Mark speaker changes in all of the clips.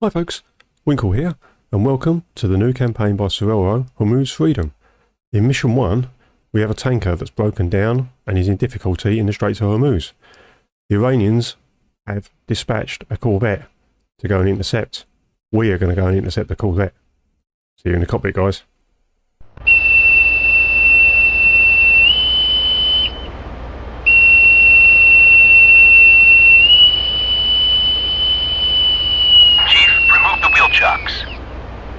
Speaker 1: Hi folks, Winkle here, and welcome to the new campaign by SorelRo, Hormuz Freedom. In Mission 1, we have a tanker that's broken down and is in difficulty in the Straits of Hormuz. The Iranians have dispatched a corvette to go and intercept. We are going to go and intercept the corvette. See you in the cockpit, guys.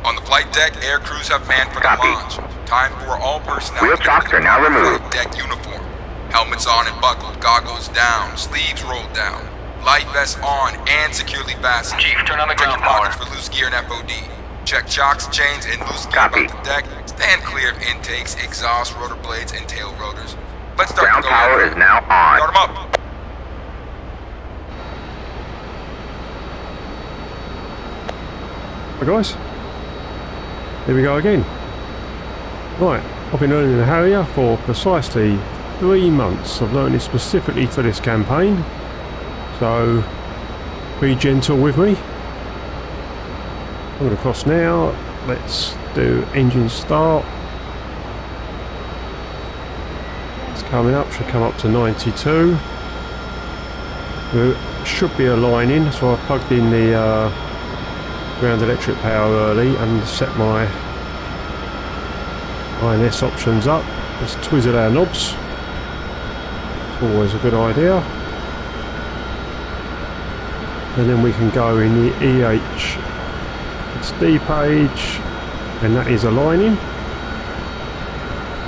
Speaker 2: On the flight deck, air crews have manned for the launch. Time for all personnel
Speaker 3: Wheel chocks are now removed.
Speaker 2: Flight deck uniform. Helmets on and buckled, goggles down, sleeves rolled down. Life vests on and securely fastened.
Speaker 4: Chief, turn on the ground
Speaker 2: pockets
Speaker 4: power.
Speaker 2: for loose gear and FOD. Check chocks, chains, and loose gear about the deck. Stand clear of intakes, exhaust, rotor blades, and tail rotors. Let's start
Speaker 3: Ground
Speaker 2: the
Speaker 3: power is now on.
Speaker 2: Start them up.
Speaker 1: Hi guys, here we go again. Right, I've been learning the Harrier for precisely 3 months. I've learned it specifically for this campaign, so be gentle with me. I'm going to cross now. Let's do engine start. It's coming up, should come up to 92. There should be a line in, so I've plugged in the ground electric power early and set my INS options up. Let's twizzle our knobs. It's always a good idea. And then we can go in the EHSD page, and that is aligning,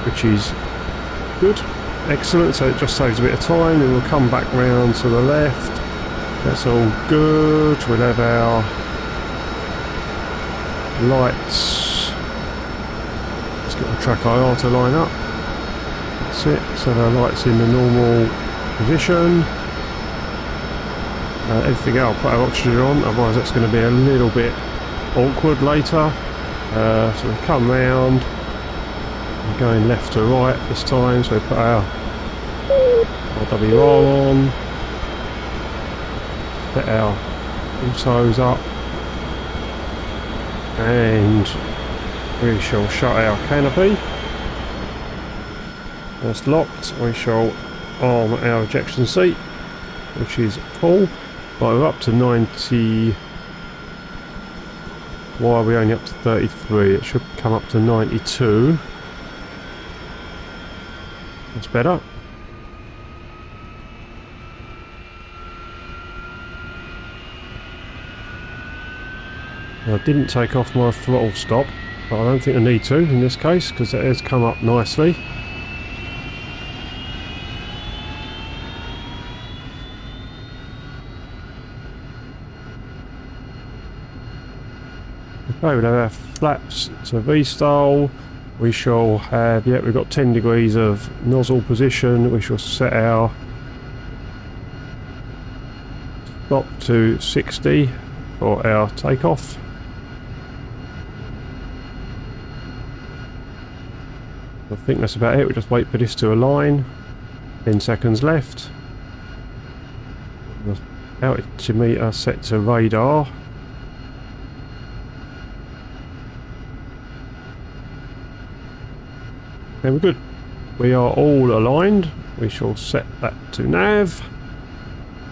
Speaker 1: which is good, excellent. So it just saves a bit of time. Then we'll come back round to the left. That's all good. We'll have our lights. Let's get the track IR to line up. That's it. So our lights in the normal position. Everything else, I'll put our oxygen on, otherwise that's going to be a little bit awkward later. So we come round. We're going left to right this time, so we put our RWR on. Set our autos up. And we shall shut our canopy. That's locked. We shall arm our ejection seat, which is full. Right, we're up to 90. Why are we only up to 33? It should come up to 92. That's better. I didn't take off my throttle stop, but I don't think I need to in this case because it has come up nicely. Okay, we'll have our flaps to V-style. We shall have, yeah, we've got 10 degrees of nozzle position. We shall set our stop to 60 for our takeoff. I think that's about it. We'll just wait for this to align. 10 seconds left. Altimeter set to radar. And we're good. We are all aligned. We shall set that to nav.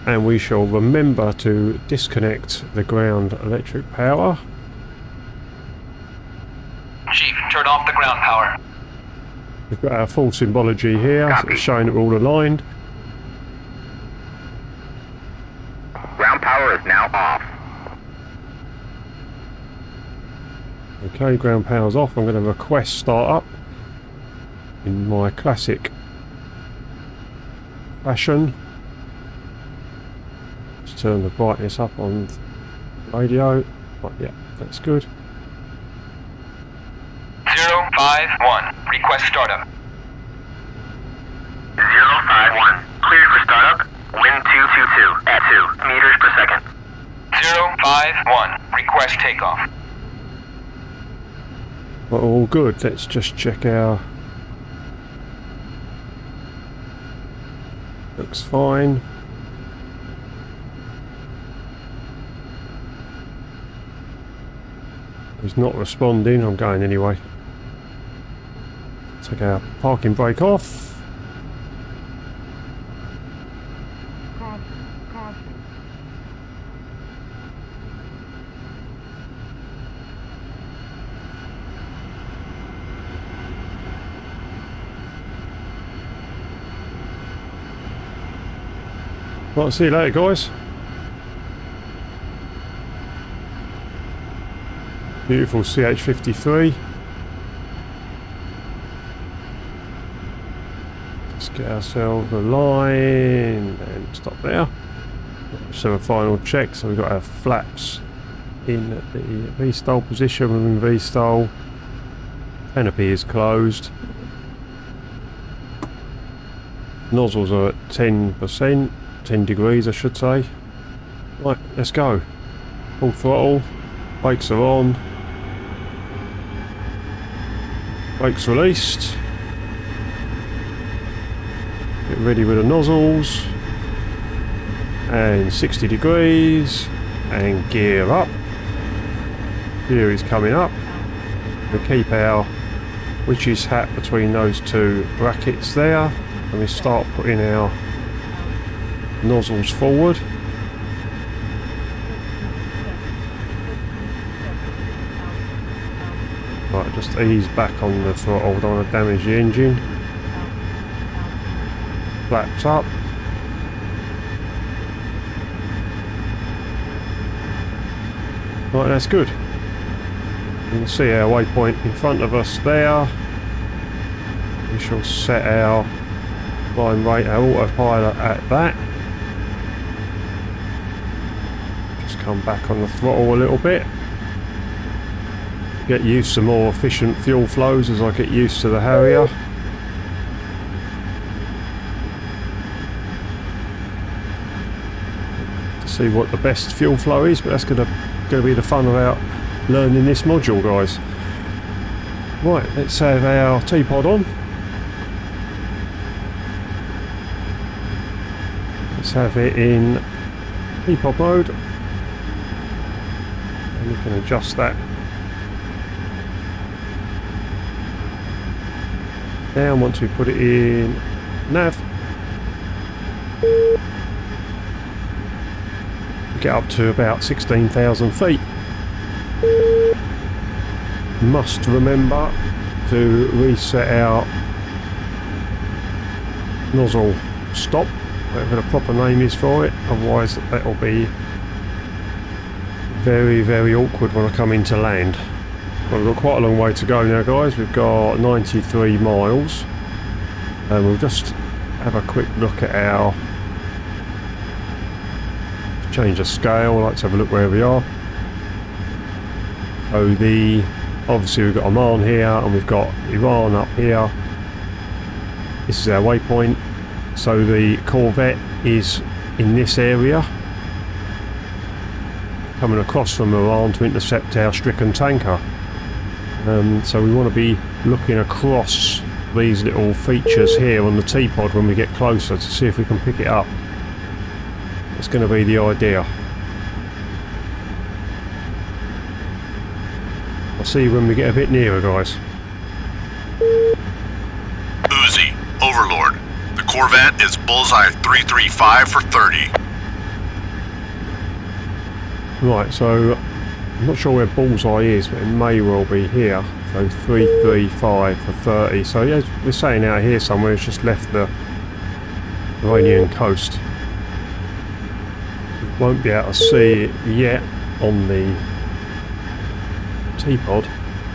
Speaker 1: And we shall remember to disconnect the ground electric power.
Speaker 4: Chief, turn off the ground power.
Speaker 1: We've got our full symbology here, so it's showing that we're all aligned.
Speaker 3: Ground power is now off.
Speaker 1: Okay, ground power's off. I'm going to request start up in my classic fashion. Let's turn the brightness up on the radio. Right, yeah, that's good.
Speaker 4: 051, request startup.
Speaker 3: 051, cleared for startup. Wind 222 at 2 meters per second.
Speaker 4: 051, request takeoff.
Speaker 1: Well, all good. Let's just check our... Looks fine. He's not responding. I'm going anyway. Take our parking brake off. Right, see you later, guys. Beautiful CH-53. Let's get ourselves a line and stop there. So a final check. So we've got our flaps in the V-stall position. We're in V-stall. Canopy is closed. Nozzles are at 10%. 10 degrees I should say. Right, let's go. Full throttle. Brakes are on. Brakes released. Get ready with the nozzles. And 60 degrees. And gear up. Gear is coming up. We keep our witch's hat between those two brackets there. And we start putting our nozzles forward. Right, just ease back on the throttle, don't want to damage the engine. Flaps up. Right, that's good. You can see our waypoint in front of us there. We shall set our climb rate, our autopilot at that. Come back on the throttle a little bit. Get used to more efficient fuel flows as I get used to the Harrier. To see what the best fuel flow is, but that's going to be the fun about learning this module, guys. Right, let's have our Tpod on. Let's have it in Tpod mode. We can adjust that down once we put it in nav. We get up to about 16,000 feet. Must remember to reset our nozzle stop, whatever the proper name is for it, otherwise that will be very, very awkward when I come into land. Well, we've got quite a long way to go now, guys. We've got 93 miles and we'll just have a quick look at our change the scale. I like to have a look where we are. So obviously we've got Oman here and we've got Iran up here. This is our waypoint. So the corvette is in this area, coming across from Iran to intercept our stricken tanker. So we want to be looking across these little features here on the Tpod when we get closer to see if we can pick it up. That's going to be the idea. I'll see you when we get a bit nearer, guys.
Speaker 5: Uzi, Overlord. The corvette is bullseye 335 for 30.
Speaker 1: Right, so I'm not sure where bullseye is, but it may well be here. So 335 for 30. So yeah, we're saying out here somewhere. It's just left the Iranian coast. We won't be able to see it yet on the Tpod,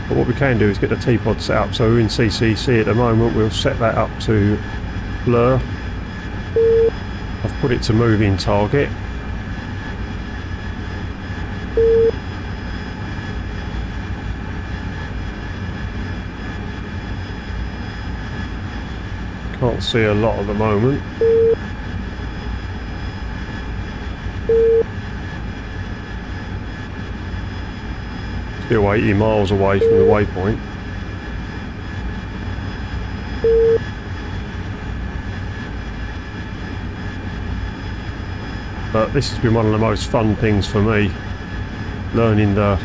Speaker 1: but what we can do is get the Tpod set up. So we're in CCC at the moment. We'll set that up to blur. I've put it to moving target. Can't see a lot at the moment. Still 80 miles away from the waypoint. But this has been one of the most fun things for me, learning the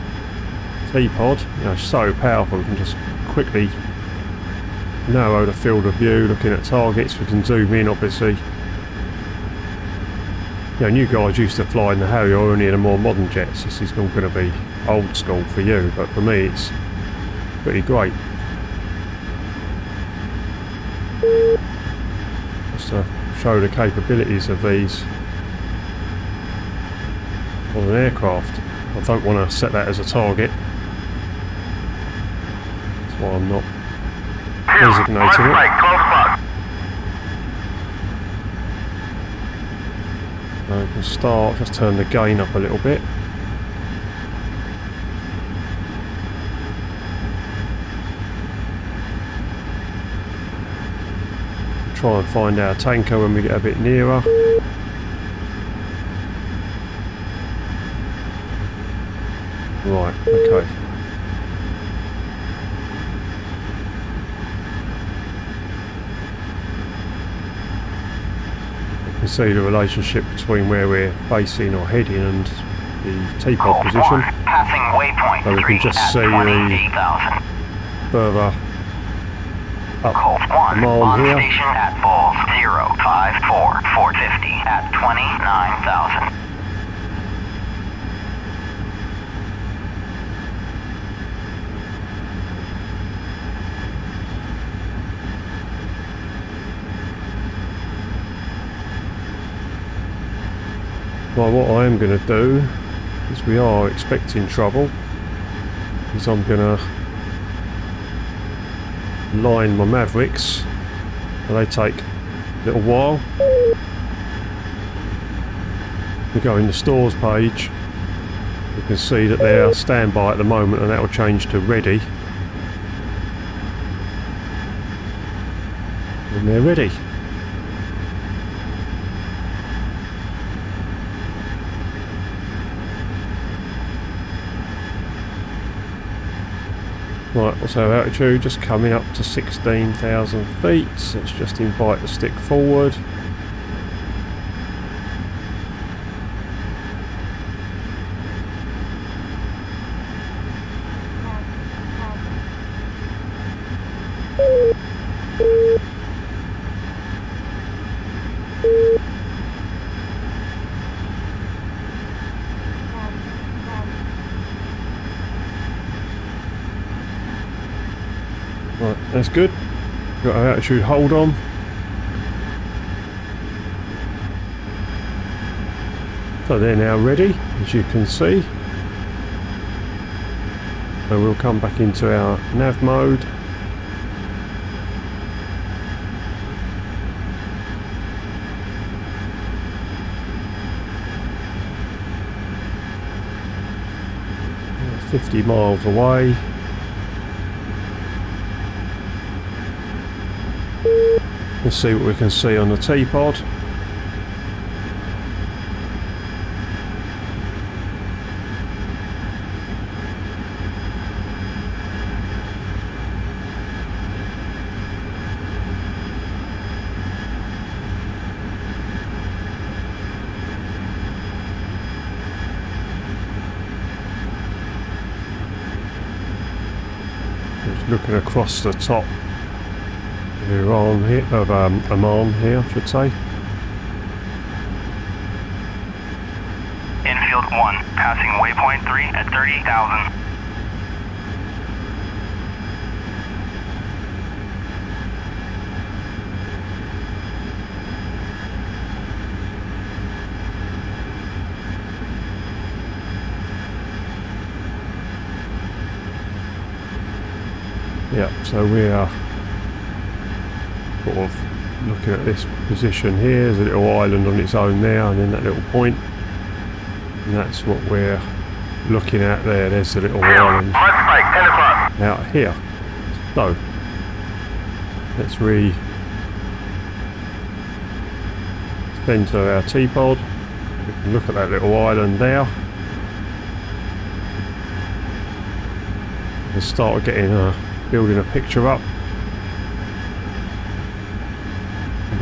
Speaker 1: Tpod, you know, so powerful. We can just quickly narrow the field of view, looking at targets. We can zoom in, obviously. You know, you guys used to fly in the Harrier only in the more modern jets. This is all going to be old school for you, but for me it's pretty great. Just to show the capabilities of these on an aircraft. I don't want to set that as a target. That's why I'm not designating it. We can start, just turn the gain up a little bit. Try and find our tanker when we get a bit nearer. Right, okay. You can see the relationship between where we're facing or heading and the Tpod position.
Speaker 3: Passing waypoint
Speaker 1: So we can just see the further up the mile here.
Speaker 3: Station at Bulls 054 450 at 29,000.
Speaker 1: Well, what I am going to do is, we are expecting trouble, is I'm going to line my Mavericks. They take a little while. We go in the stores page, you can see that they're standby at the moment, and that will change to ready. And they're ready. Right, what's our altitude? Just coming up to 16,000 feet. Let's just invite the stick forward. Right, that's good. Got our altitude hold on. So they're now ready, as you can see. So we'll come back into our nav mode. We're 50 miles away. Let's see what we can see on the Tpod. Just looking across the top. Iran here, of Oman here, I should say.
Speaker 3: Infield 1, passing waypoint 3 at 30,000.
Speaker 1: Yeah, so we are sort of looking at this position here. There's a little island on its own there, and then that little point, and that's what we're looking at there. There's the little island out here. So let's center our Tpod. We can look at that little island there and start getting building a picture up.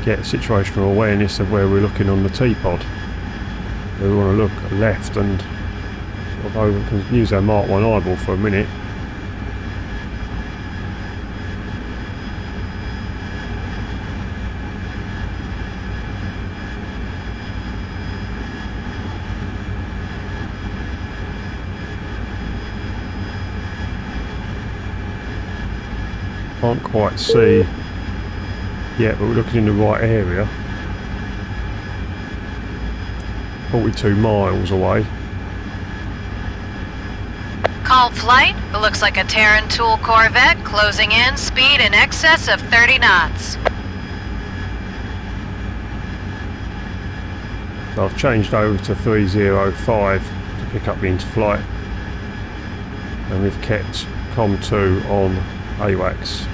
Speaker 1: Get situational awareness of where we're looking on the Tpod. We want to look left and Although we can use our Mark 1 eyeball for a minute. Can't quite see yet, but we're looking in the right area. 42 miles away.
Speaker 6: Call flight. It looks like a Terran Tool corvette closing in, speed in excess of 30 knots.
Speaker 1: So I've changed over to 305 to pick up the interflight. And we've kept COM2 on AWACS.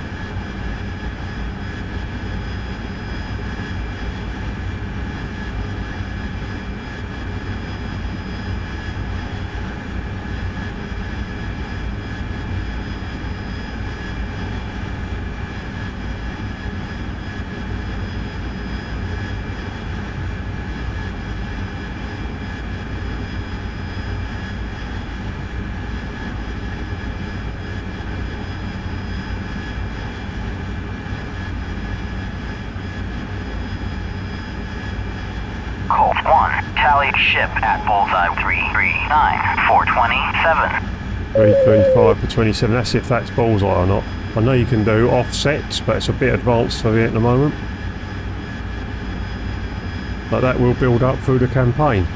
Speaker 3: Colt 1, tally ship at bullseye 339, 427.
Speaker 1: 335 for 27, that's if that's bullseye or not. I know you can do offsets, but it's a bit advanced for me at the moment. But that will build up through the campaign.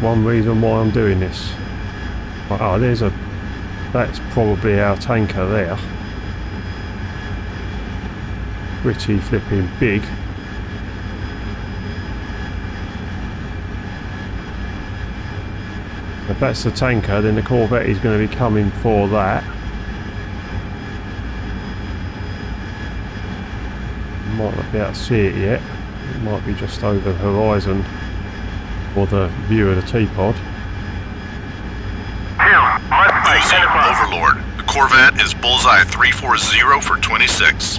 Speaker 1: One reason why I'm doing this. Oh, that's probably our tanker there. Pretty flipping big. If that's the tanker, then the corvette is going to be coming for that. Might not be able to see it yet. It might be just over the horizon or the view of the Tpod.
Speaker 5: Losing Overlord. The corvette is bullseye 340 for 26.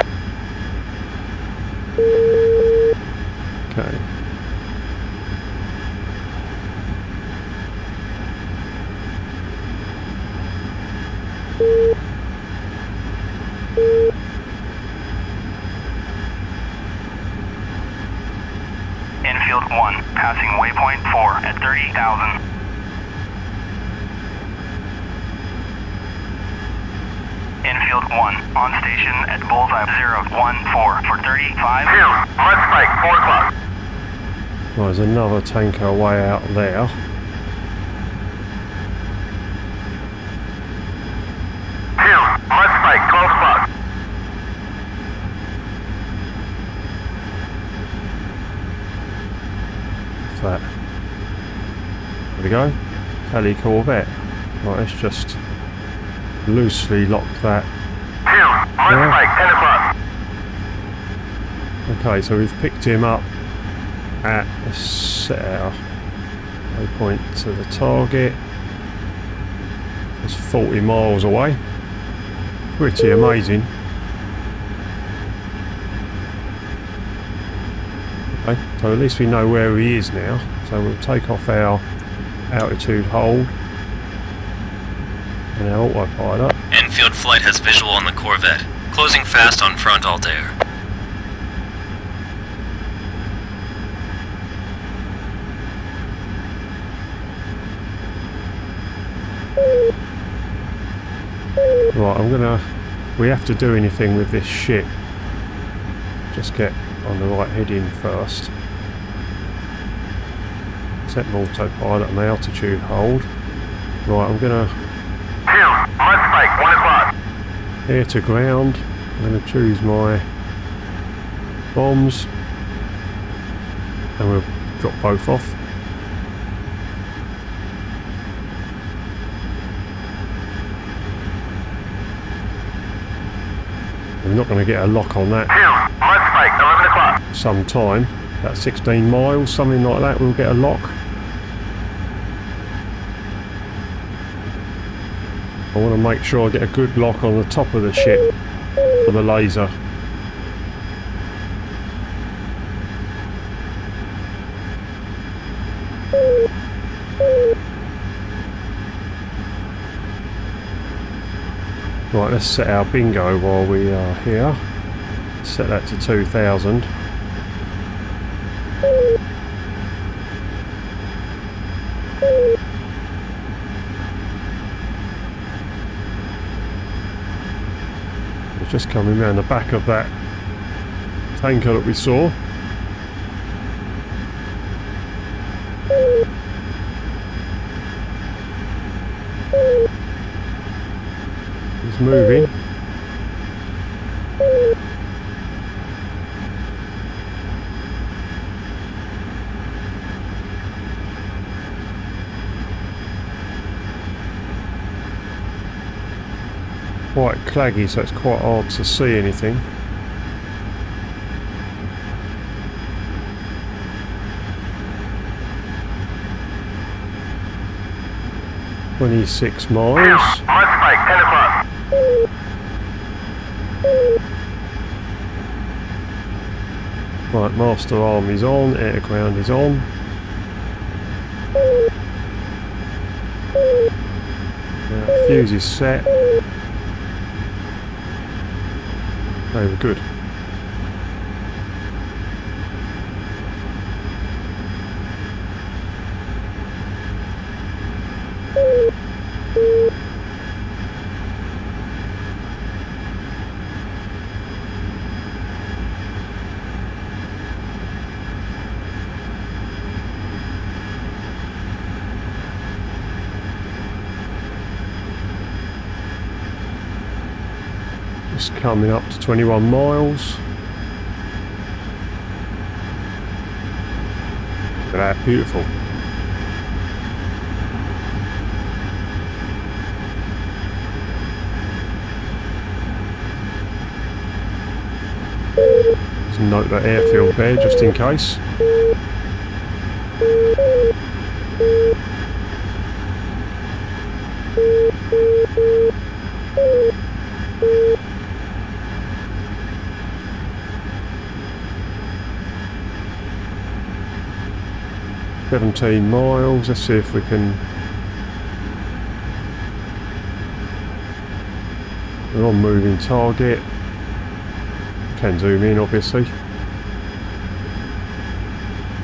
Speaker 1: Okay.
Speaker 3: Infield 1, passing waypoint 4 at 30,000. Infield 1, on station at bullseye 014 for 35. 2, mud spike, 4 o'clock.
Speaker 1: Well, there's another tanker way out there.
Speaker 3: Mud spike, 12 o'clock.
Speaker 1: What's that? There we go. Tally corvette. Right, let's just loosely lock that.
Speaker 3: Mud spike, 10 o'clock.
Speaker 1: Okay, so we've picked him up at the set our waypoint to the target. It's 40 miles away. Pretty amazing. Okay, so at least we know where he is now. So we'll take off our altitude hold and our autopilot.
Speaker 7: Enfield flight has visual on the corvette. Closing fast on front Altair.
Speaker 1: Right, we have to do anything with this ship. Just get on the right heading first. Set autopilot and altitude hold. Right, I'm gonna...
Speaker 3: Mud spike, 1 o'clock.
Speaker 1: Air to ground. I'm gonna choose my bombs. And we'll drop both off. We're not going to get a lock on that.
Speaker 3: Mud spike, 11 o'clock.
Speaker 1: Some time, about 16 miles, something like that, we'll get a lock. I want to make sure I get a good lock on the top of the ship for the laser. Right, let's set our bingo while we are here. Set that to 2000. We're just coming round the back of that tanker that we saw. He's moving. Quite claggy, so it's quite hard to see anything. "26 miles.
Speaker 3: Mud spike, 10 o'clock.
Speaker 1: Right, master arm is on, air to ground is on. Now, fuse is set. Okay, we're good. Just coming up to 21 miles. Look at that, beautiful. Just note that airfield there just in case. "17 miles, let's see if we can... We're on moving target. Can zoom in obviously.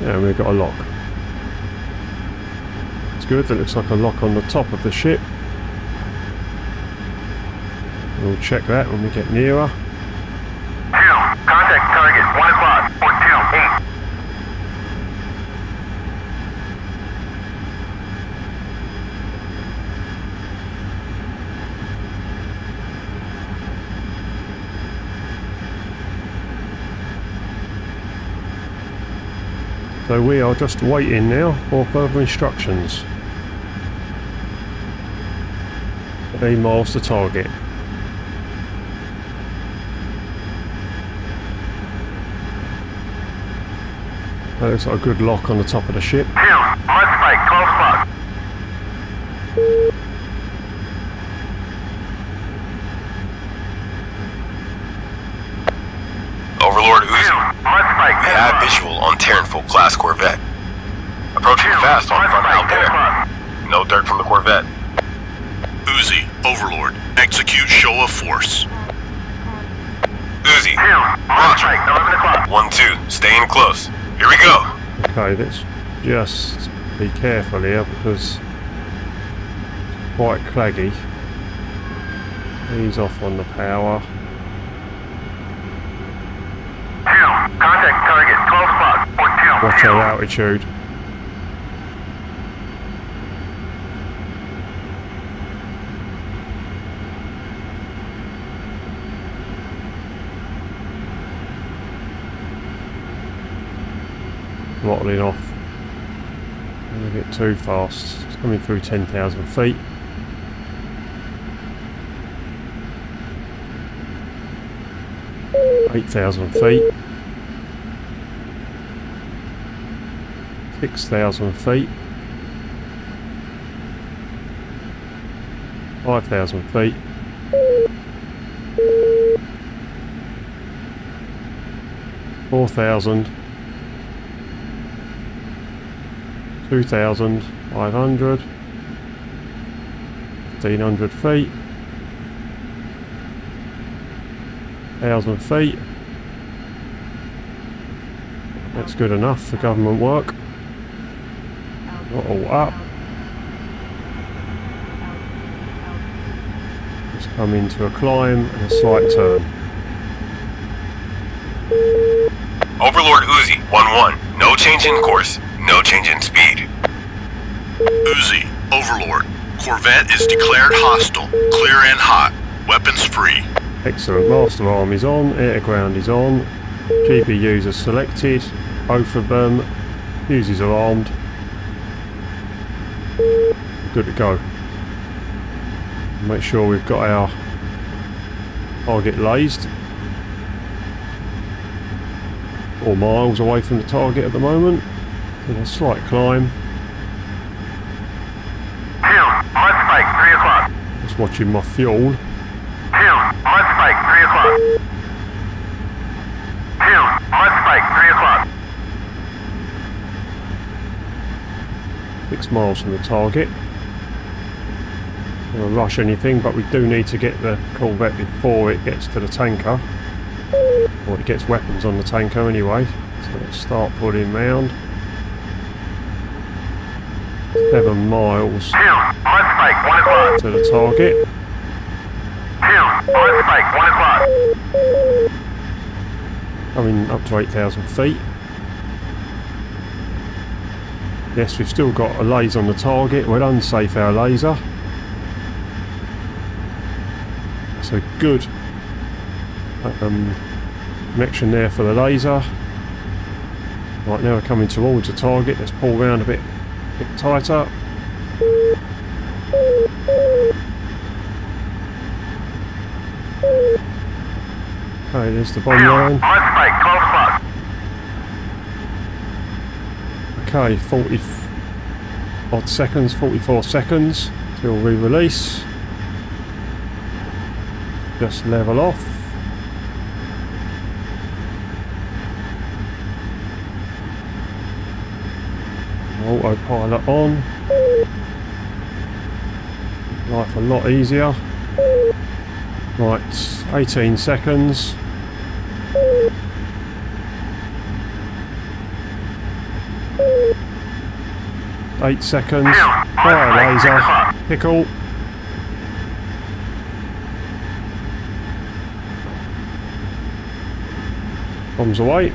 Speaker 1: Yeah, we've got a lock. It's good, that looks like a lock on the top of the ship. We'll check that when we get nearer.
Speaker 3: 2, contact target, 1 o'clock, 428.
Speaker 1: So we are just waiting now for further instructions. 8 miles to target. That looks like a good lock on the top of the ship.
Speaker 3: 2, mud spike, 12 o'clock.
Speaker 5: Overlord
Speaker 3: 2,
Speaker 5: Uzi,
Speaker 3: mud spike,
Speaker 5: we
Speaker 3: 10
Speaker 5: have
Speaker 3: o'clock.
Speaker 5: visual on Terranful class corvette. Approaching
Speaker 3: 2,
Speaker 5: fast on
Speaker 3: mud
Speaker 5: front
Speaker 3: spike, 10
Speaker 5: Altair.
Speaker 3: o'clock.
Speaker 5: No dirt from the corvette.
Speaker 8: Uzi, Overlord, execute show of force.
Speaker 5: Uzi,
Speaker 3: 2, mud spike, 11 o'clock.
Speaker 5: 1-2, staying close. Here we go.
Speaker 1: Okay, let's just be careful here because it's quite claggy. He's off on the power.
Speaker 3: 2, contact target, 12 o'clock, 4-2.
Speaker 1: Watch our altitude. Throttling off. Don't get too fast. It's coming through 10,000 feet. "8,000 feet. 6,000 feet. 5,000 feet. 4,000. 2,500. 1,500 feet. 1,000 feet. That's good enough for government work. Not all up. Just come into a climb and a slight turn.
Speaker 8: Overlord Uzi, 1-1. No change in course. No change in speed. Uzi, Overlord. Corvette is declared hostile. Clear and hot. Weapons free.
Speaker 1: Excellent. Master arm is on. Air to ground is on. GBUs are selected. Both of them. Fuses are armed. Good to go. Make sure we've got our target lased. 4 miles away from the target at the moment. In a slight climb.
Speaker 3: 2, mud spike, 3 o'clock.
Speaker 1: Just watching my fuel.
Speaker 3: 2, mud spike, 3 o'clock. 2, mud spike, 3 o'clock.
Speaker 1: 6 miles from the target. Don't want to rush anything, but we do need to get the corvette before it gets to the tanker. Or it gets weapons on the tanker anyway. So let's start putting round. 7 miles
Speaker 3: 2, mud spike, 1 o'clock.
Speaker 1: to the target.
Speaker 3: 2, mud spike, 1 o'clock.
Speaker 1: Coming up to 8,000 feet. Yes, we've still got a laser on the target. We'll unsafe our laser. That's a good connection there for the laser. Right, now we're coming towards the target. Let's pull round a bit tighter. Okay, there's the bomb
Speaker 3: 2,
Speaker 1: line.
Speaker 3: mud spike, 12 o'clock.
Speaker 1: Okay, 40 odd seconds, 44 seconds till we release. Just level off. Autopilot on. Life a lot easier. Right, 18 seconds. Eight seconds. Fire laser. Pickle. Bombs away.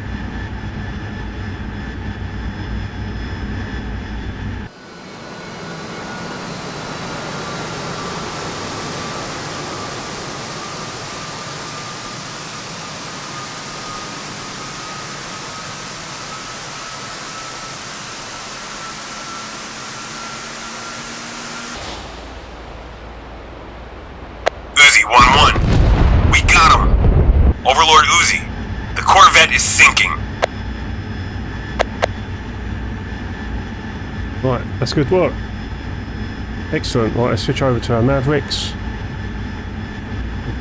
Speaker 8: Uzi, 1-1. We got him. Overlord Uzi. The corvette is sinking.
Speaker 1: Right, that's good work. Excellent. Right, let's switch over to our Mavericks.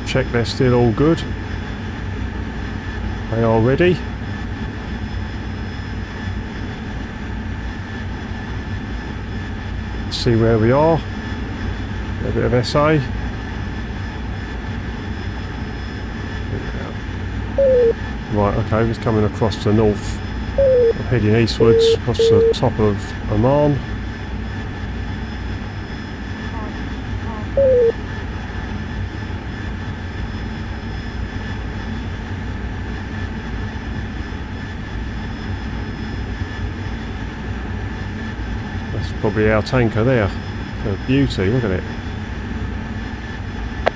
Speaker 1: Check they're still all good. They are ready. Let's see where we are. A bit of SA. Right, okay, we're coming across the north, heading eastwards, across the top of Oman. That's probably our tanker there. For beauty, look at it.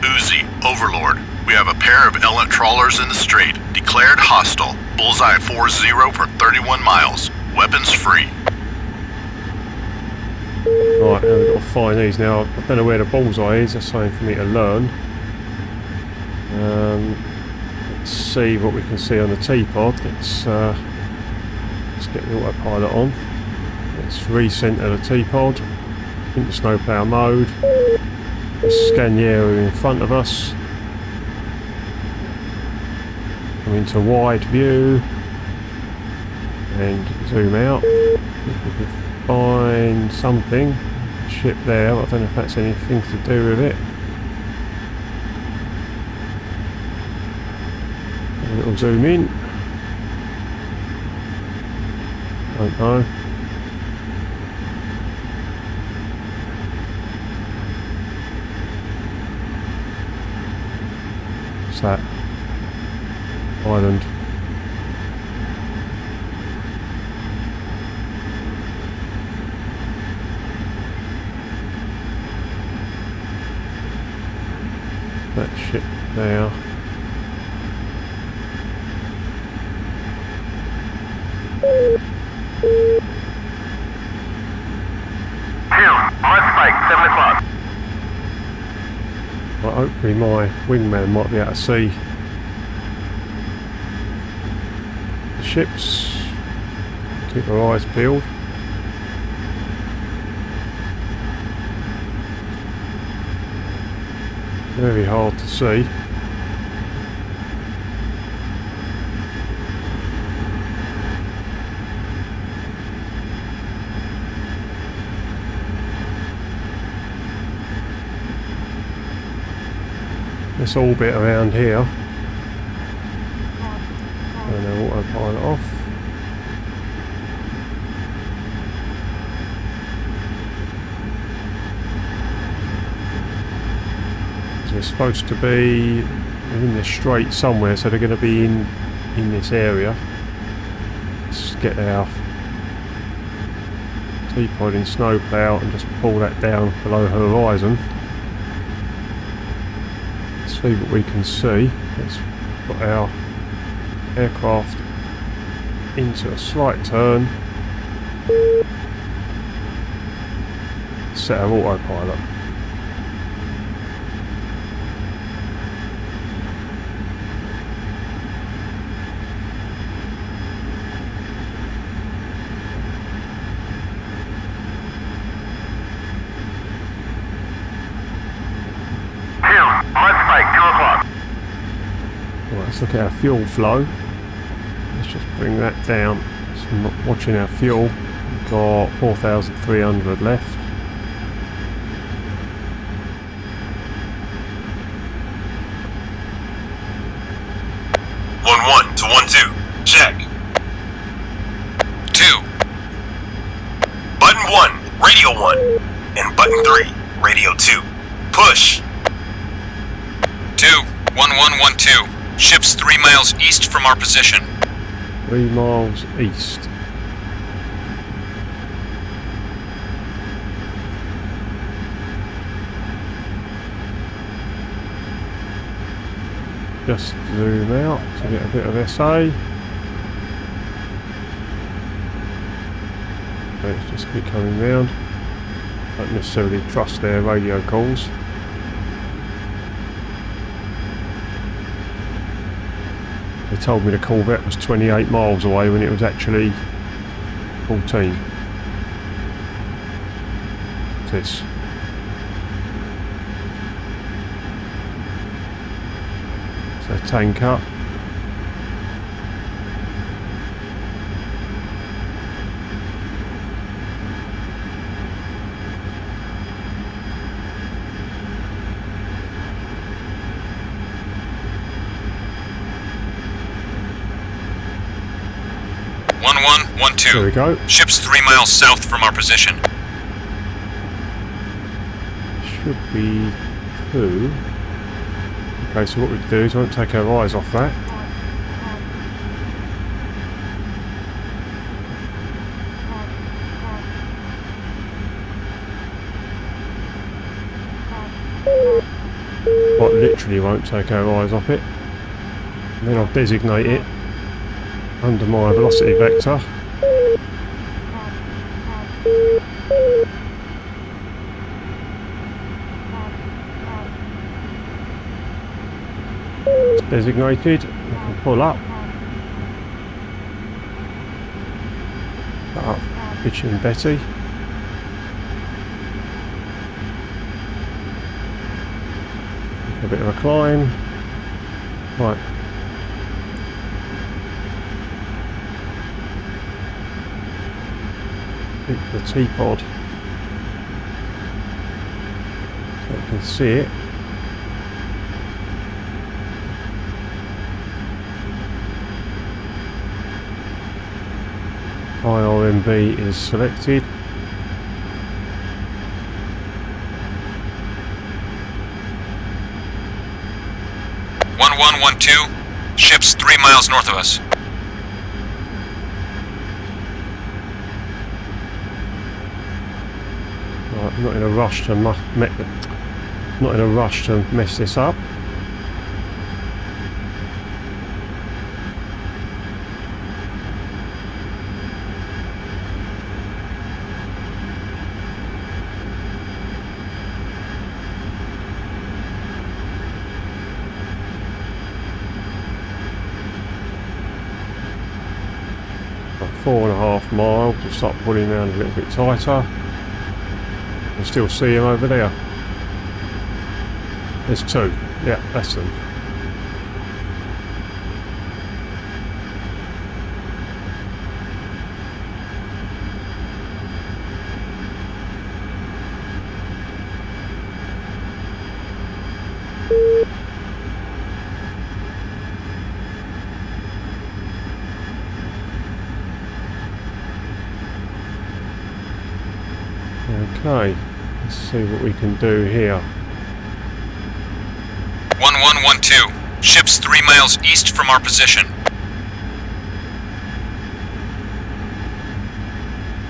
Speaker 5: Uzi, Overlord. We have a pair of Elant trawlers in the strait. Declared hostile. Bullseye 4-0 per 31 miles. Weapons free.
Speaker 1: Right, now we've got to find these. Now, I don't know where the bullseye is. That's something for me to learn. Let's see what we can see on the Tpod. Let's get the autopilot on. Let's recenter the Tpod into snowplow mode. Let's scan the area in front of us. Come into wide view and zoom out. If we can find something, ship there, but I don't know if that's anything to do with it. A little zoom in. Don't know. What's that? Island. That ship there. Well, hopefully my wingman might be able to see the ships. Keep their eyes peeled. Very hard to see. This orbit around here. Turn our autopilot off. They're supposed to be in the strait somewhere, so they're going to be in this area. Let's get our Tpod in snowplow and just pull that down below horizon. See what we can see. Let's put our aircraft into a slight turn. Set our autopilot. Let's look at our fuel flow. Let's just bring that down. So I'm not watching our fuel. We've got 4,300 left.
Speaker 8: One to 1-2. Check.
Speaker 2: 2.
Speaker 8: Button 1, radio 1. And button 3, radio 2. Push.
Speaker 2: 2. 1112. Ship's 3 miles east from our position.
Speaker 1: 3 miles east. Just zoom out to get a bit of SA. Let's just keep coming round. Don't necessarily trust their radio calls. They told me the corvette was 28 miles away when it was actually 14. What's this? It's a tanker.
Speaker 2: There
Speaker 1: we go.
Speaker 2: Ship's 3 miles south from our position.
Speaker 1: Should be 2. Okay, so what we do is we won't take our eyes off that. Quite literally won't take our eyes off it. And then I'll designate it under my velocity vector. It's designated. We can pull up. Put up Bitchy and Betty. A bit of a climb. Right. Keep the Tpod so you can see it. IRMB is selected.
Speaker 2: Ship's 3 miles north of us.
Speaker 1: Right, I'm not in a rush to mess this up. About 4.5 miles, to start pulling around a little bit tighter. You can still see them over there. There's 2. Yeah, that's them. Okay, let's see what we can do here.
Speaker 2: 1112. Ship's 3 miles east from our position.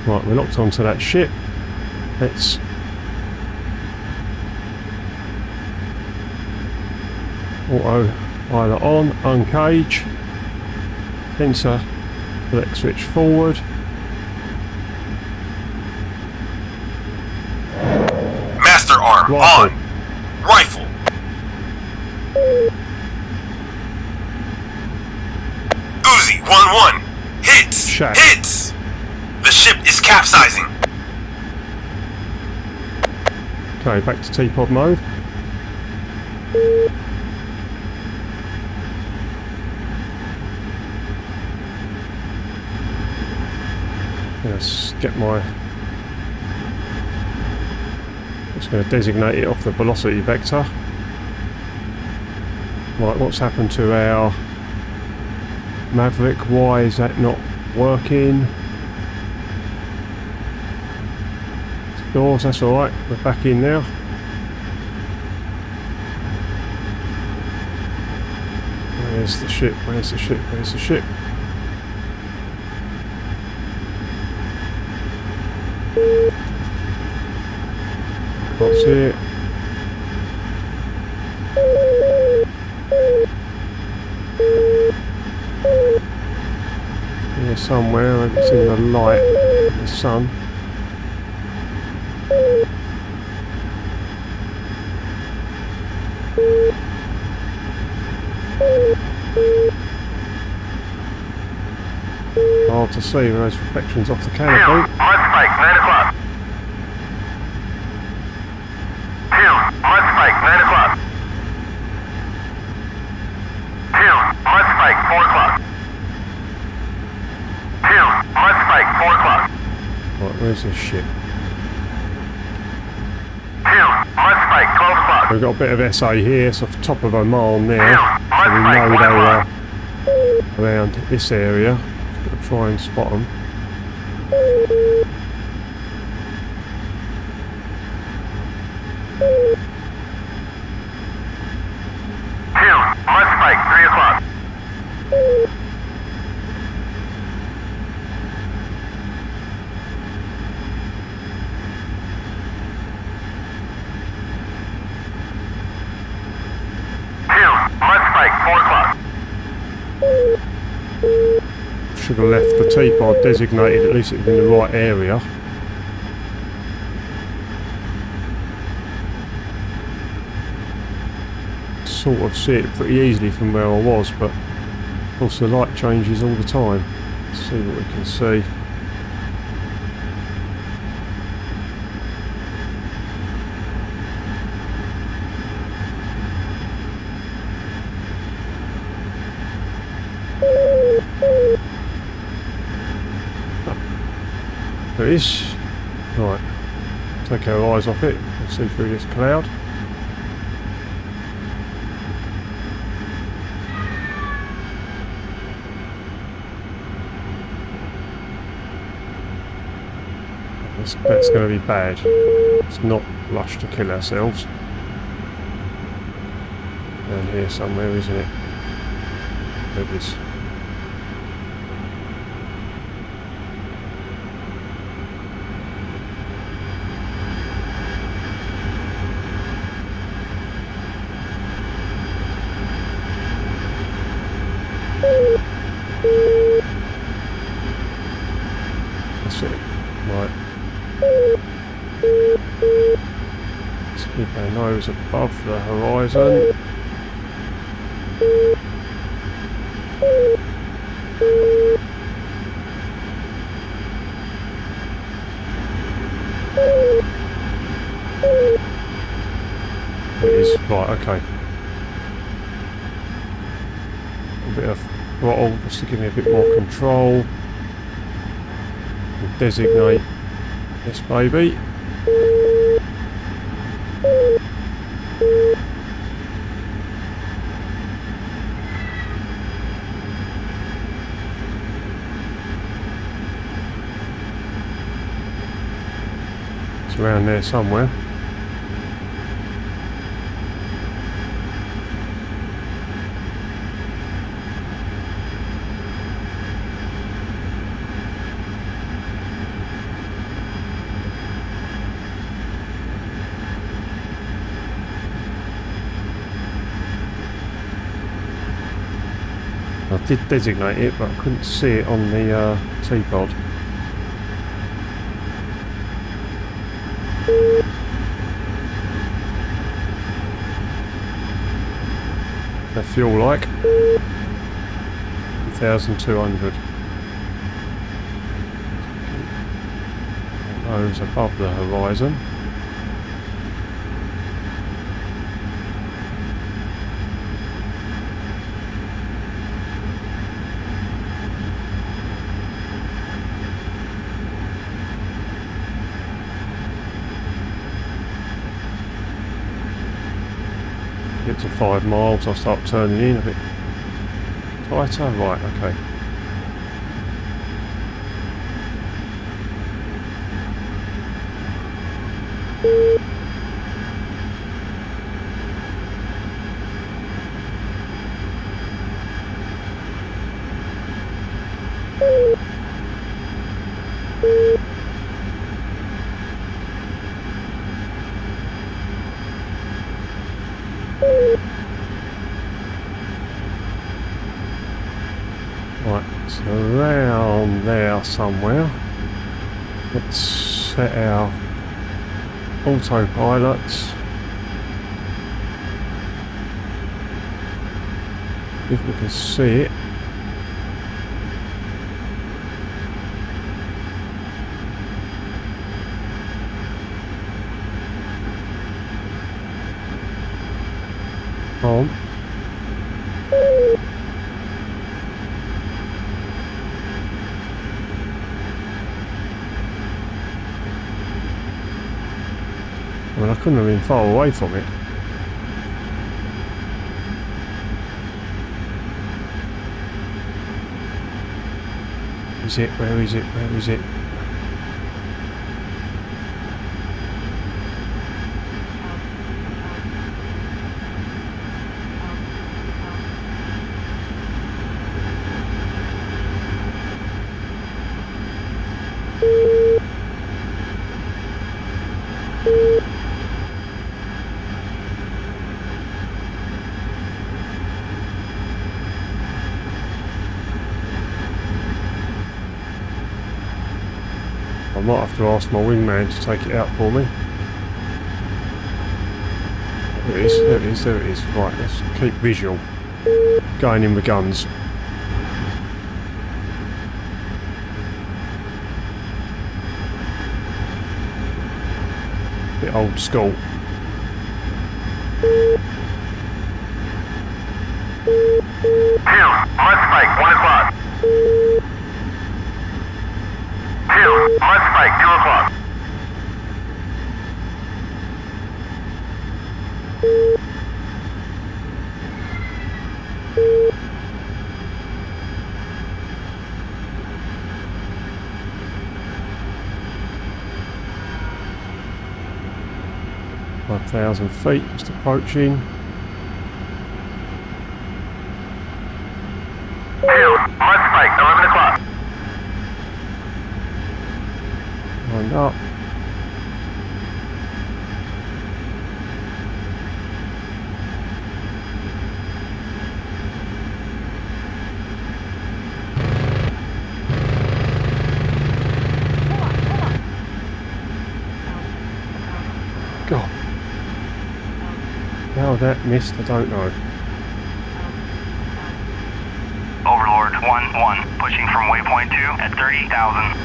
Speaker 1: Right, we're locked onto that ship. Let's auto pilot on, uncage, sensor, select switch forward.
Speaker 8: Master arm
Speaker 1: Rifle.
Speaker 8: on. Rifle. Uzi 1-1. Hits.
Speaker 1: Shack.
Speaker 8: Hits. The ship is capsizing.
Speaker 1: Okay, back to Tpod mode. Let's get my... Just going to designate it off the velocity vector. Right, what's happened to our Maverick? Why is that not working? Doors, that's alright, we're back in now. Where's the ship? Where's the ship? Where's the ship? Can't see it. Here somewhere, it's in the light, in the sun. Hard to see with those reflections off the canopy.
Speaker 3: Mud spike, 9 o'clock. 2, mud spike, 9 o'clock. 2, mud spike, 4 o'clock. 2, mud spike, 4 o'clock.
Speaker 1: Right, where's this ship?
Speaker 3: 2, mud spike, 12 o'clock.
Speaker 1: We've got a bit of SA here, it's off the top of Oman there.
Speaker 3: Mud
Speaker 1: So we
Speaker 3: spike,
Speaker 1: know
Speaker 3: 1
Speaker 1: they were
Speaker 3: o'clock.
Speaker 1: around this area. Just got to try and spot them.
Speaker 3: 2, mud spike, 3 o'clock. 2, mud spike, 4 o'clock.
Speaker 1: Should have left the Tpod designated, at least it was in the right area. Sort of see it pretty easily from where I was, but of course the light changes all the time. Let's see what we can see. There it is. Right, take our eyes off it and see through this cloud. That's going to be bad. It's not lush to kill ourselves. Down here somewhere, isn't it? There it is. That's it. Right. Let's keep our nose above the horizon. It is. Right, okay. A bit of throttle just to give me a bit more control. And designate this baby. It's around there somewhere. I did designate it, but I couldn't see it on the Tpod. The fuel like 2,200. Nose above the horizon. Get to 5 miles, I'll start turning in a bit tighter. Right, okay. Right, it's around there somewhere. Let's set our autopilot. If we can see it. On. I mean, I couldn't have been far away from it. Is it? Where is it? Where is it? I might have to ask my wingman to take it out for me. There it is, there it is, there it is. Right, let's keep visual. Going in with guns. Bit old school.
Speaker 3: Mud spike, 1 o'clock. 2, mud spike, 2 o'clock.
Speaker 1: 5,000 feet, just approaching.
Speaker 3: 2, mud spike, 11 o'clock.
Speaker 1: Lined up. God. How that missed, I don't know.
Speaker 3: Overlord 1-1, pushing from waypoint 2 at 30,000.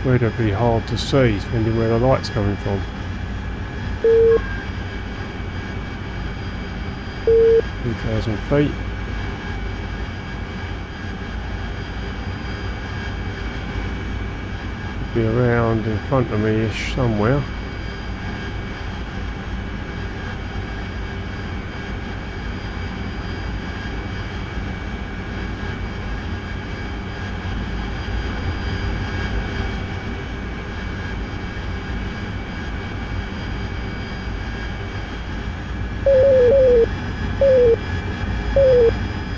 Speaker 1: Would it be hard to see, depending where the light's coming from. 2,000 feet. Be around in front of me-ish somewhere.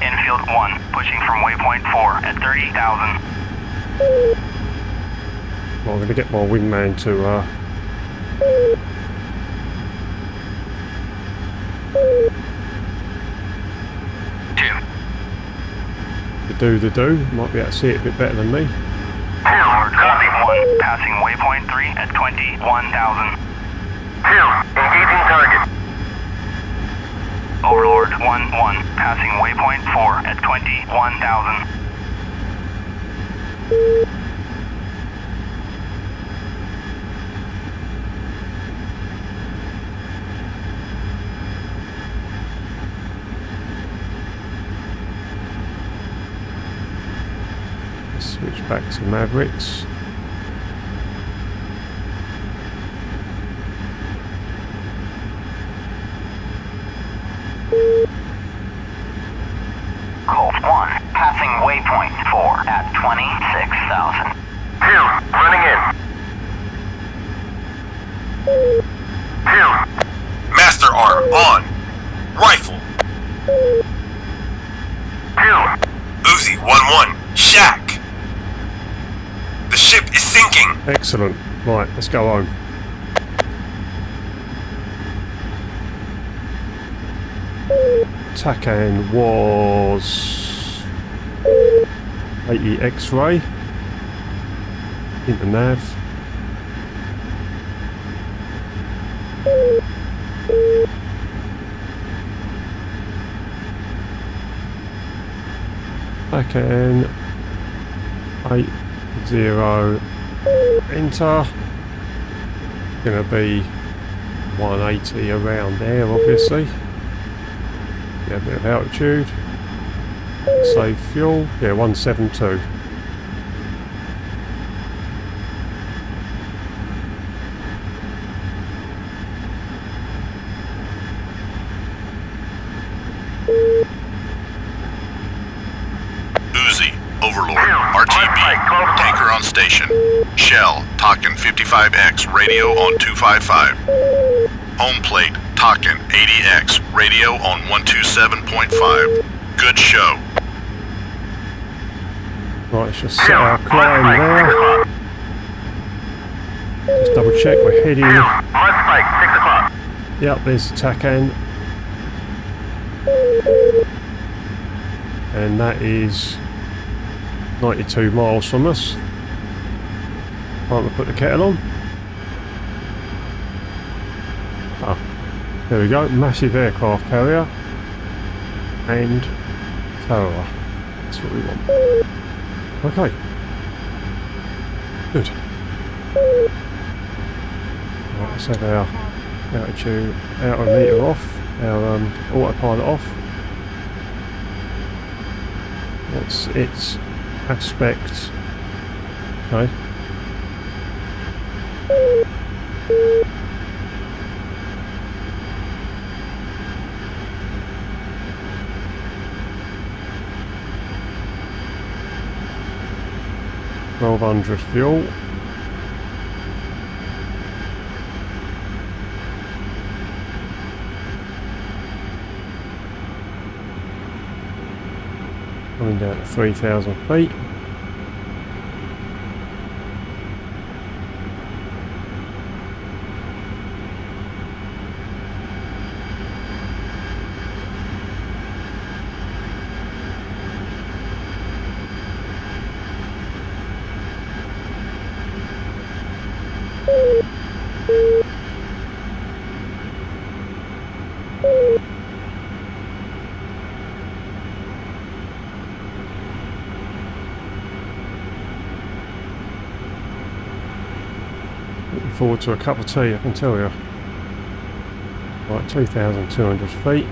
Speaker 3: Infield 1, pushing from waypoint 4 at 30,000.
Speaker 1: Well, I'm going to get my wingman to the do. Might be able to see it a bit better than me.
Speaker 3: Overlord 1, passing waypoint 3 at 21,000. 2, engaging target. Overlord 1-1, passing waypoint 4 at 21,000.
Speaker 1: Switch back to Mavericks.
Speaker 3: Colt 1, passing waypoint 4 at 26,000. 2, running in.
Speaker 8: 2. Master arm on. Rifle.
Speaker 3: 2.
Speaker 8: Uzi 1-1. Shack. The ship is sinking.
Speaker 1: Excellent. Right, let's go home. Takan was 80 X-ray into nav. Takan 80 enter. Gonna be 180 around there, obviously. Yeah, a bit of altitude. Save fuel. Yeah, 172.
Speaker 5: Uzi, Overlord, RTB, tanker on station. Shell, Talkin 55X, radio on 255. Home plate, Talkin 80X, radio on 127.5. Good show.
Speaker 1: Right, let's just set our climb there. Just double check we're heading.
Speaker 3: Mud spike, 6 o'clock.
Speaker 1: Yep, there's the Takan. And that is 92 miles from us. Time to put the kettle on. Ah, there we go. Massive aircraft carrier. And tower. That's what we want. Okay. Good. Right, let's have our Altitude, outer meter off, our autopilot off. What's its aspect? Okay. $1,200 fuel. Coming down to 3,000 feet. Looking forward to a cup of tea, I can tell you. Right, 2,200 feet.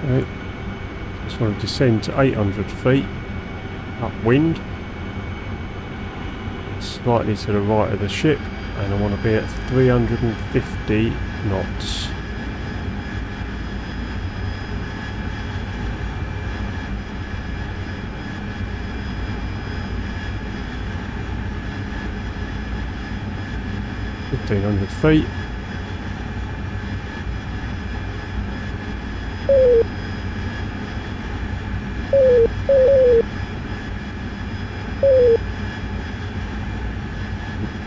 Speaker 1: Right. Just want to descend to 800 feet upwind, slightly to the right of the ship, and I want to be at 350 knots. $1,500 feet.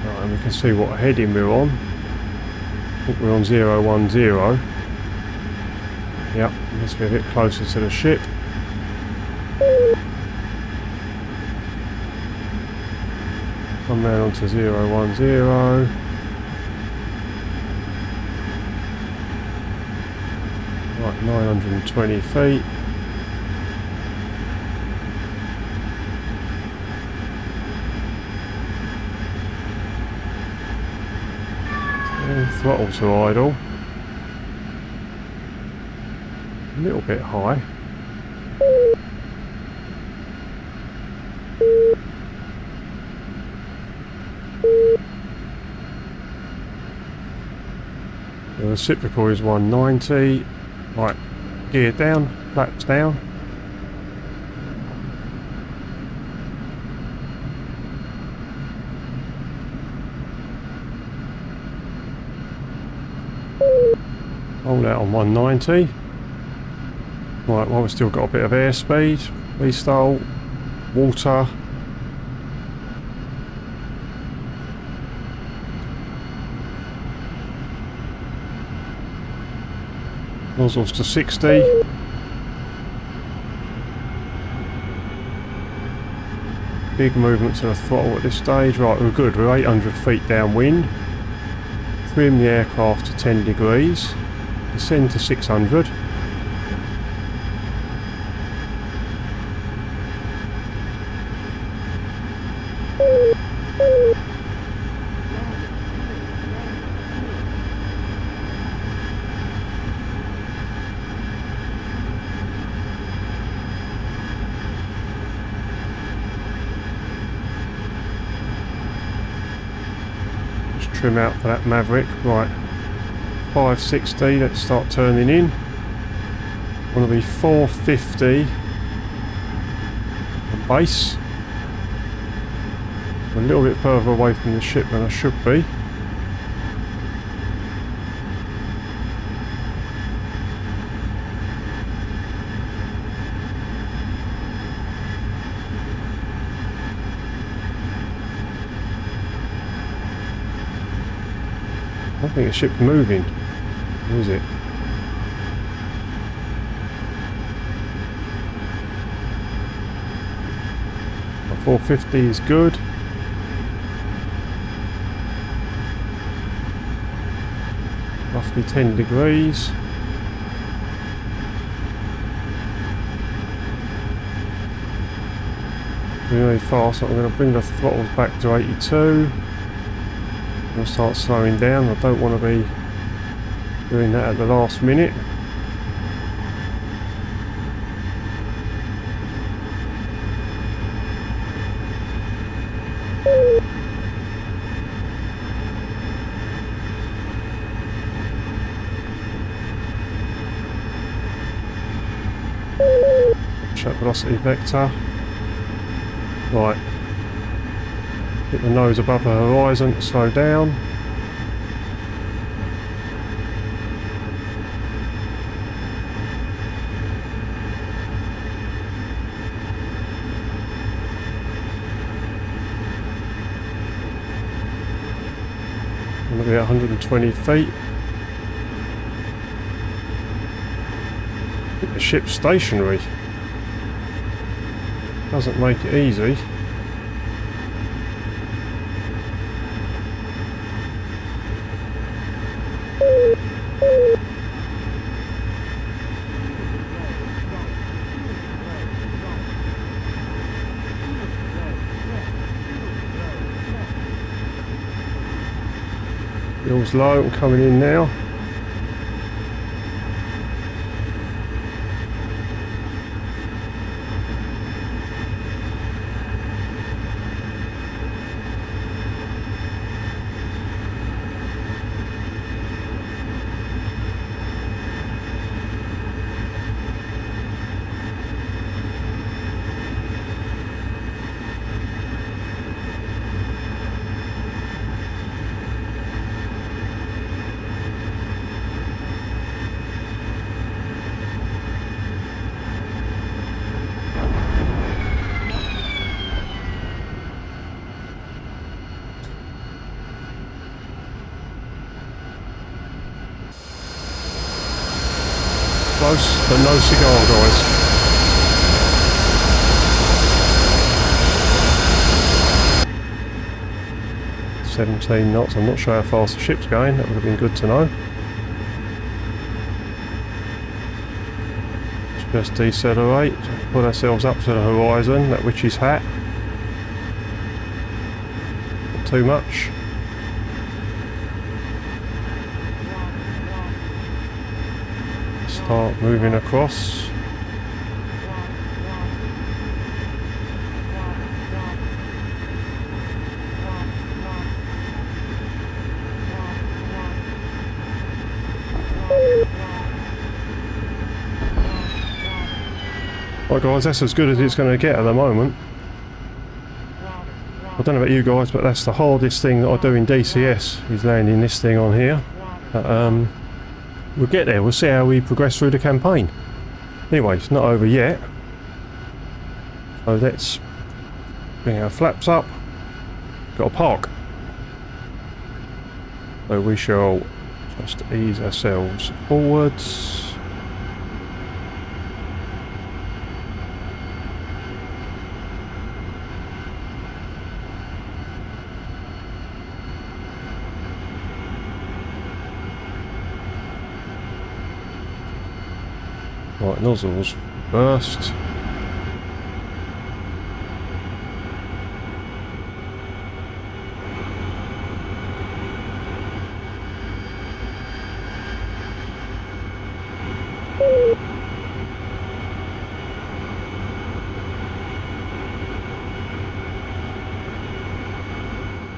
Speaker 1: Right, and we can see what heading we're on. I think we're on 010. Yep, must be a bit closer to the ship. Come round onto 010. Right, 920 feet. Throttle to idle. A little bit high. The reciprocal is 190. Right, gear down, flaps down. Hold out on 190. Right, well, we've still got a bit of airspeed. Restart, water. Nozzles to 60. Big movement to the throttle at this stage. Right, we're good. We're 800 feet downwind. Trim the aircraft to 10 degrees. Descend to 600. Just trim out for that Maverick. Right. 560, let's start turning in. I want to be 450 on base. I'm a little bit further away from the ship than I should be. I think the ship's moving. Where is it? 450 is good. Rough Must be 10 degrees. Really fast, so I'm going to bring the throttles back to 82. I'll start slowing down. I don't want to be doing that at the last minute. Check velocity vector. Right. Get the nose above the horizon, slow down. I'm going to be at 120 feet. I think the ship's stationary. Doesn't make it easy. Fuel's low, I'm coming in now. Close, but no cigar, guys. "17 knots, I'm not sure how fast the ship's going, that would have been good to know. Let's just decelerate, put ourselves up to the horizon, that witch's hat. Not too much. Start moving across. Right guys, that's as good as it's going to get at the moment. I don't know about you guys, but that's the hardest thing that I do in DCS, is landing this thing on here. We'll get there, we'll see how we progress through the campaign. Anyway, it's not over yet. So let's bring our flaps up. Got to park. So we shall just ease ourselves forwards. Right, nozzles burst.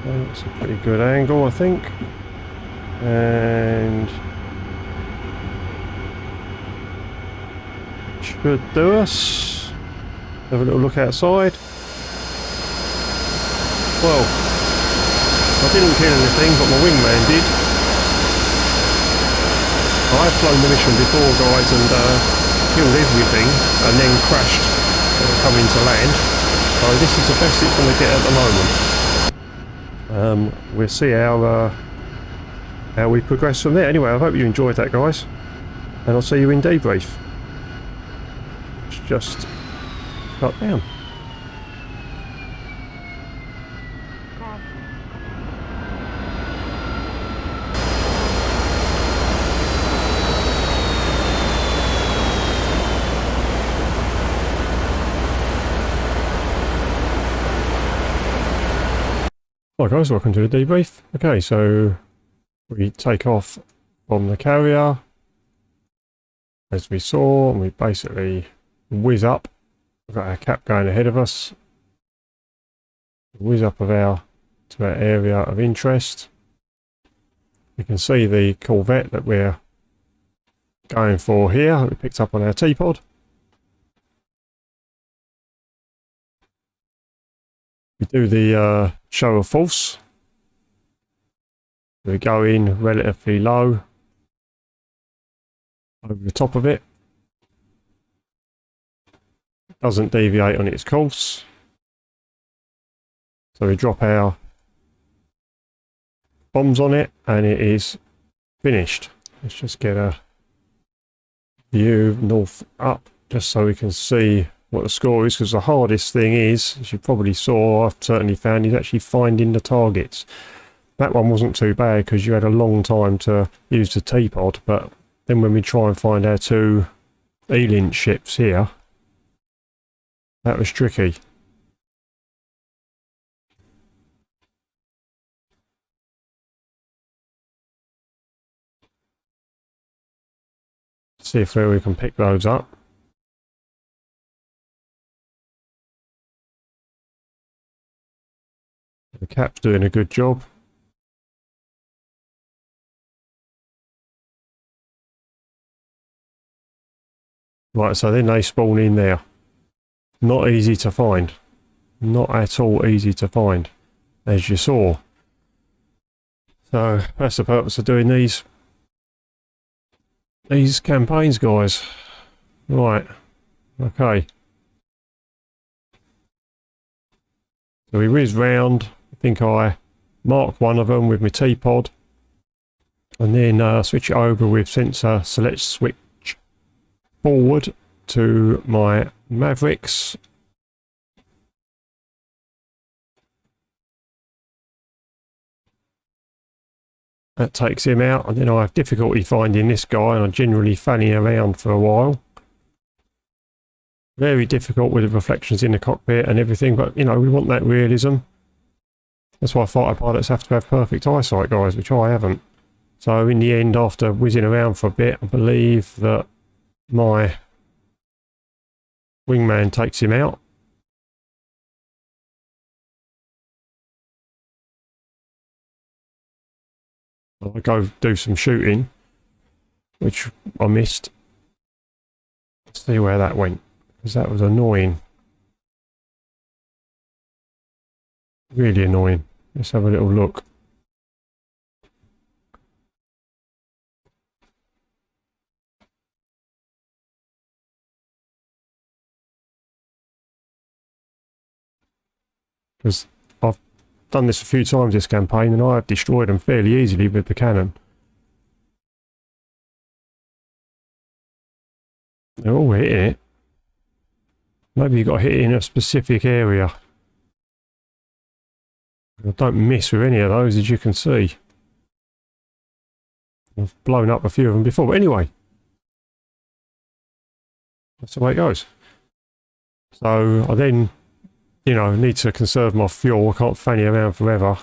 Speaker 1: That's a pretty good angle, I think. And should do us. Have a little look outside. Well, I didn't kill anything, but my wingman did. I've flown the mission before, guys, and killed everything, and then crashed coming to land. So this is the best it's going to get at the moment. We'll see how we progress from there. Anyway, I hope you enjoyed that, guys, and I'll see you in debrief. Just shut down. Hi guys, welcome to the debrief. Okay, so we take off from the carrier, as we saw, and we basically whiz up. We've got our cap going ahead of us. Whiz up to our area of interest. You can see the corvette that we're going for here. We picked up on our Tpod. We do the show of force. We go in relatively low over the top of it. Doesn't deviate on its course. So we drop our bombs on it and it is finished. Let's just get a view north up just so we can see what the score is, because the hardest thing is, as you probably saw, I've certainly found, is actually finding the targets. That one wasn't too bad because you had a long time to use the Tpod, but then when we try and find our two E-link ships here, that was tricky. See if we can pick those up. The cap's doing a good job. Right, so then they spawn in there. Not easy to find. Not at all easy to find, as you saw. So that's the purpose of doing these campaigns, guys. Right, okay. So we whiz round. I think I mark one of them with my Tpod, and then switch it over with sensor select switch forward to my Mavericks. That takes him out, and then I have difficulty finding this guy, and I'm generally fanning around for a while. Very difficult with the reflections in the cockpit and everything, but you know, we want that realism. That's why fighter pilots have to have perfect eyesight, guys, which I haven't. So in the end, after whizzing around for a bit, I believe that my wingman takes him out. I go do some shooting, which I missed. Let's see where that went, because that was annoying. Really annoying. Let's have a little look. Because I've done this a few times this campaign and I have destroyed them fairly easily with the cannon. They're all hitting it. Maybe you've got to hit it in a specific area. I don't miss with any of those, as you can see. I've blown up a few of them before, but anyway. That's the way it goes. So I then, you know, need to conserve my fuel. I can't fanny around forever.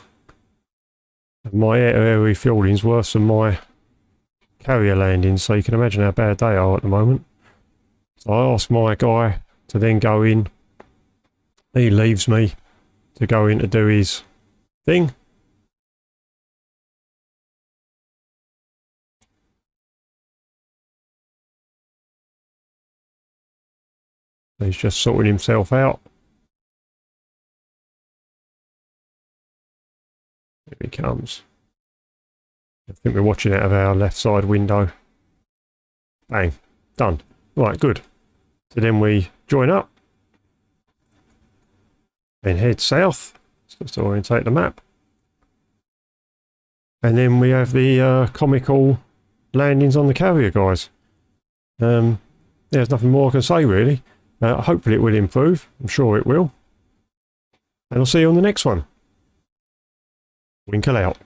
Speaker 1: And my air refueling is worse than my carrier landings, so you can imagine how bad they are at the moment. So I asked my guy to then go in. He leaves me to go in to do his thing. He's just sorting himself out. Here he comes. I think we're watching out of our left side window. Bang. Done. Right, good. So then we join up. Then head south. Let's orientate the map. And then we have the comical landings on the carrier, guys. There's nothing more I can say, really. Hopefully it will improve. I'm sure it will. And I'll see you on the next one. Winkle out.